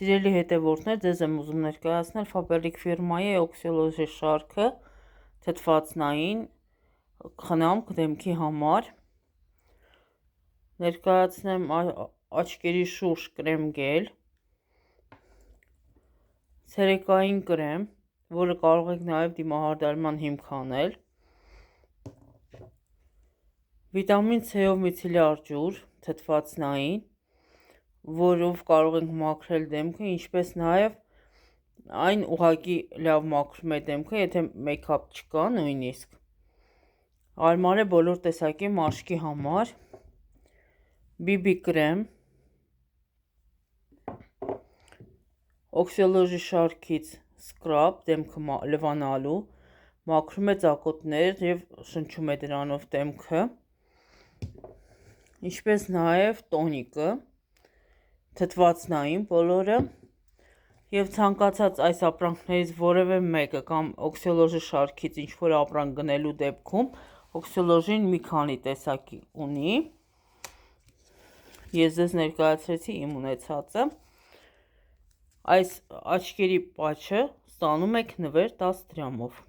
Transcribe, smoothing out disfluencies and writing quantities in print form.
Սիրելի հետևորդներ, ձեզ եմ ուզում ներկայացնել Faberlic ֆիրմայի օքսիոլոժի շարքը թթվածնային խնամք դեմքի համար։ Ներկայացնեմ աչքերի շուրջ կրեմ գել, ցերեկային կրեմ, որը կարող եք նաև դիմահարդարման հիմք անել, վիտամին C-ով միցիլյար ջուր թթվածնային, որով կարող ենք մաքրել դեմքը, ինչպես նաև այն ուղղակի լավ մաքրում է դեմքը, եթե մեյքափ չկա նույնիսկ։ Հարմար է բոլոր տեսակի մաշկի համար։ BB կրեմ օքսիոլոժի շարքից սկրաբ դեմքը լվանալու, մաքրում է ծակոտներ և շնչում է դրանով դեմքը, ինչպես նաև տոնիկը թթվածնային բոլորը, և ցանկացած այս ապրանքներից որևէ մեկը կամ օքսիոլոժի շարքից ինչ-որ ապրանք գնելու դեպքում օքսիոլոժին մի քանի տեսակ ունի։ Ես ձեզ ներկայացրեցի իմ ունեցածը։ Այս աչքերի պաչը ստանում եք նվեր 10 դրամով։